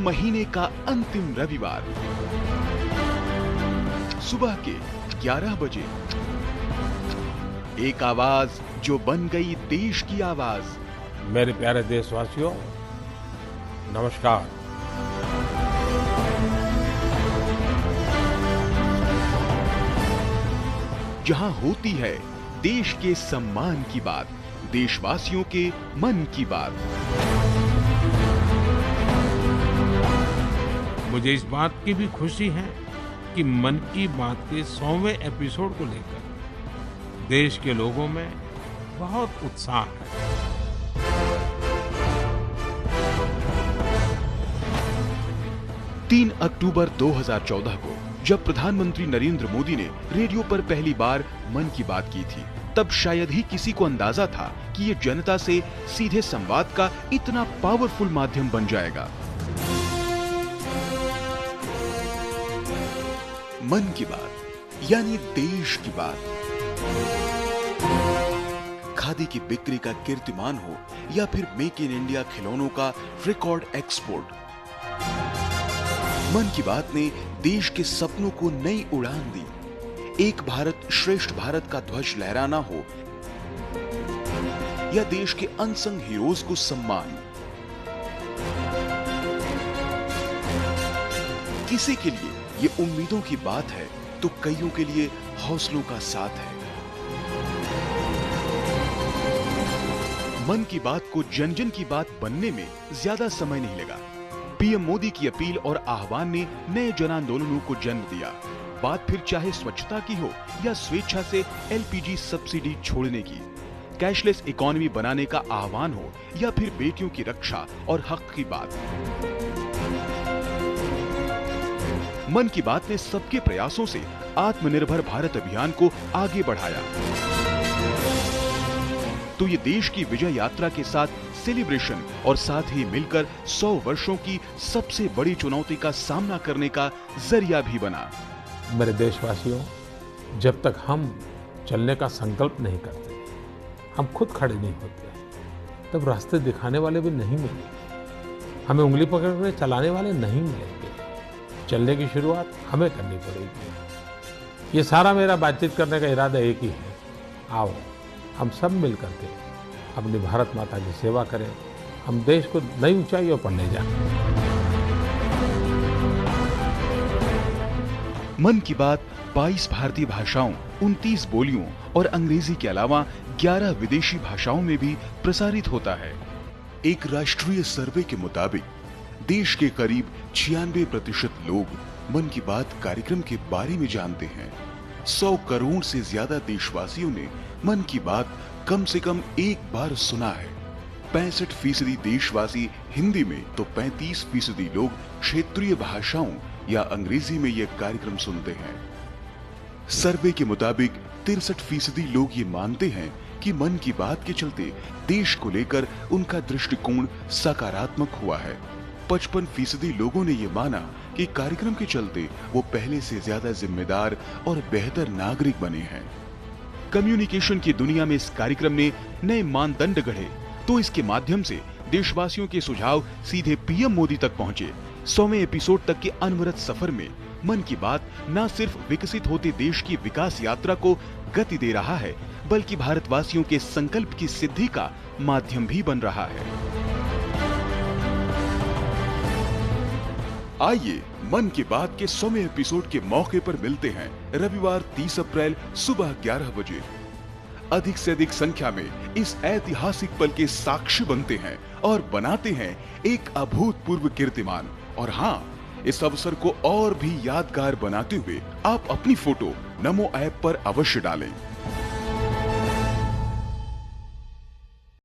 महीने का अंतिम रविवार सुबह के 11 बजे एक आवाज जो बन गई देश की आवाज। मेरे प्यारे देशवासियों, नमस्कार। जहां होती है देश के सम्मान की बात, देशवासियों के मन की बात। मुझे इस बात की भी खुशी है कि मन की बात के 100वें एपिसोड को लेकर देश के लोगों में बहुत उत्साह है। 3 अक्टूबर 2014 को जब प्रधानमंत्री नरेंद्र मोदी ने रेडियो पर पहली बार मन की बात की थी, तब शायद ही किसी को अंदाजा था कि ये जनता से सीधे संवाद का इतना पावरफुल माध्यम बन जाएगा। मन की बात यानी देश की बात। खादी की बिक्री का कीर्तिमान हो या फिर मेक इन इंडिया खिलौनों का रिकॉर्ड एक्सपोर्ट, मन की बात ने देश के सपनों को नई उड़ान दी। एक भारत श्रेष्ठ भारत का ध्वज लहराना हो या देश के अनसंग हीरोज को सम्मान, किसी के लिए ये उम्मीदों की बात है तो कईयों के लिए हौसलों का साथ है। मन की बात को जन जन की बात बनने में ज्यादा समय नहीं लगा। पीएम मोदी की अपील और आह्वान ने नए जन आंदोलनों को जन्म दिया। बात फिर चाहे स्वच्छता की हो या स्वेच्छा से एलपीजी सब्सिडी छोड़ने की, कैशलेस इकोनॉमी बनाने का आह्वान हो या फिर बेटियों की रक्षा और हक की बात। मन की बात ने सबके प्रयासों से आत्मनिर्भर भारत अभियान को आगे बढ़ाया। तो ये देश की विजय यात्रा के साथ सेलिब्रेशन और साथ ही मिलकर 100 वर्षों की सबसे बड़ी चुनौती का सामना करने का जरिया भी बना। मेरे देशवासियों, जब तक हम चलने का संकल्प नहीं करते, हम खुद खड़े नहीं होते, तब रास्ते दिखाने वाले भी नहीं मिलेंगे, हमें उंगली पकड़कर चलाने वाले नहीं मिलेंगे। चलने की शुरुआत हमें करनी पड़ेगी। ये सारा मेरा बातचीत करने का इरादा एक ही है, आओ हम सब मिल करके अपनी भारत माता की सेवा करें, हम देश को नई ऊंचाइयों पर ले जाएं। मन की बात 22 भारतीय भाषाओं, 29 बोलियों और अंग्रेजी के अलावा 11 विदेशी भाषाओं में भी प्रसारित होता है। एक राष्ट्रीय सर्वे के मुताबिक देश के करीब 96% लोग मन की बात कार्यक्रम के बारे में जानते हैं। 100 करोड़ से ज्यादा देशवासियों ने मन की बात कम से कम एक बार सुना है। 65% देशवासी हिंदी में तो 35% लोग क्षेत्रीय भाषाओं या अंग्रेजी में यह कार्यक्रम सुनते हैं। सर्वे के मुताबिक 63% लोग ये मानते हैं कि मन की बात के चलते देश को लेकर उनका दृष्टिकोण सकारात्मक हुआ है। 55% लोगों ने ये माना कि कार्यक्रम के चलते वो पहले से ज्यादा जिम्मेदार और बेहतर नागरिक बने हैं। कम्युनिकेशन की दुनिया में इस कार्यक्रम ने नए मानदंड गढ़े, तो इसके माध्यम से देशवासियों के सुझाव सीधे पीएम मोदी तक पहुंचे। 100वें एपिसोड तक के अनवरत सफर में मन की बात न सिर्फ विकसित होते देश की विकास यात्रा को गति दे रहा है, बल्कि भारतवासियों के संकल्प की सिद्धि का माध्यम भी बन रहा है। आइए मन की बात के 100वें एपिसोड के मौके पर मिलते हैं रविवार 30 अप्रैल सुबह 11 बजे। अधिक से अधिक संख्या में इस ऐतिहासिक पल के साक्षी बनते हैं और बनाते हैं एक अभूतपूर्व कीर्तिमान। और हाँ, इस अवसर को और भी यादगार बनाते हुए आप अपनी फोटो नमो ऐप पर अवश्य डालें।